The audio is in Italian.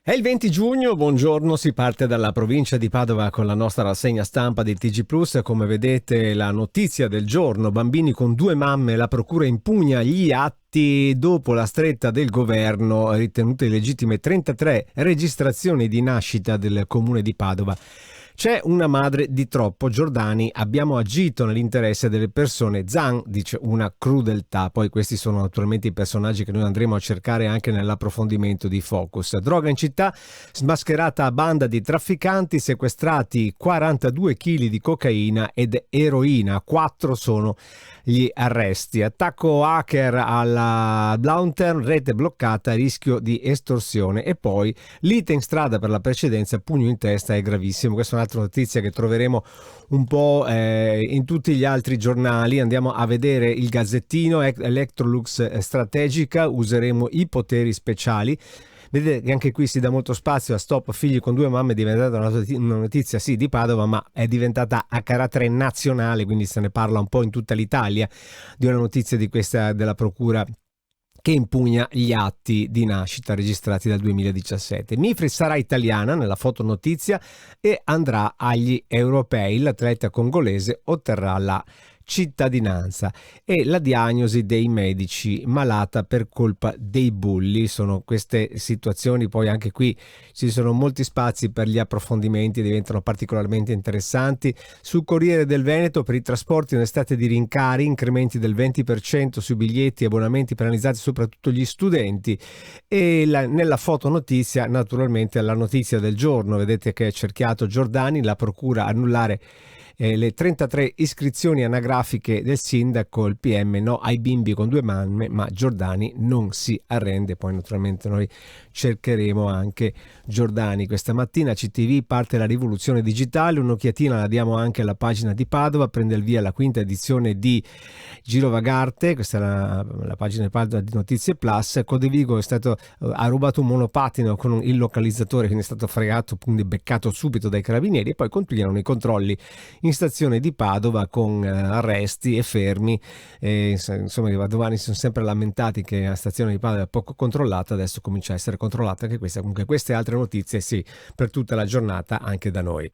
È il 20 giugno, buongiorno, si parte dalla provincia di Padova con la nostra rassegna stampa del TG Plus. Come vedete, la notizia del giorno: bambini con due mamme, la procura impugna gli atti dopo la stretta del governo, ritenute illegittime 33 registrazioni di nascita del comune di Padova. C'è una madre di troppo, Giordani, abbiamo agito nell'interesse delle persone, Zan dice una crudeltà. Poi questi sono naturalmente i personaggi che noi andremo a cercare anche nell'approfondimento di Focus. Droga in città, smascherata a banda di trafficanti, sequestrati 42 kg di cocaina ed eroina, 4 sono gli arresti. Attacco hacker alla Blaunter, rete bloccata, rischio di estorsione. E poi lite in strada per la precedenza, pugno in testa, è gravissimo. Questa è un'altra notizia che troveremo un po' in tutti gli altri giornali. Andiamo a vedere il Gazzettino, Electrolux strategica, useremo i poteri speciali. Vedete che anche qui si dà molto spazio a Stop figli con due mamme. È diventata una notizia sì di Padova, ma è diventata a carattere nazionale, quindi se ne parla un po' in tutta l'Italia di una notizia di questa della procura che impugna gli atti di nascita registrati dal 2017. Mifri sarà italiana nella fotonotizia e andrà agli europei. L'atleta congolese otterrà la cittadinanza. E la diagnosi dei medici, malata per colpa dei bulli. Sono queste situazioni, poi anche qui ci sono molti spazi per gli approfondimenti, diventano particolarmente interessanti. Sul Corriere del Veneto, per i trasporti un'estate di rincari, incrementi del 20% sui biglietti e abbonamenti penalizzati soprattutto gli studenti. E nella fotonotizia naturalmente la notizia del giorno, vedete che è cerchiato Giordani, la procura annullare le 33 iscrizioni anagrafiche del sindaco, il PM no ai bimbi con due mamme, ma Giordani non si arrende. Poi naturalmente noi cercheremo anche Giordani. Questa mattina CTV parte la rivoluzione digitale, un'occhiatina la diamo anche alla pagina di Padova, prende il via la quinta edizione di Girovagarte, questa è la pagina di Padova di Notizie Plus. Codevigo ha rubato un monopattino con il localizzatore, quindi è stato fregato, quindi beccato subito dai carabinieri, e poi continuano i controlli in stazione di Padova con arresti e fermi. Insomma, i padovani si sono sempre lamentati che la stazione di Padova è poco controllata, adesso comincia a essere controllata anche questa. Comunque queste altre notizie sì, per tutta la giornata anche da noi.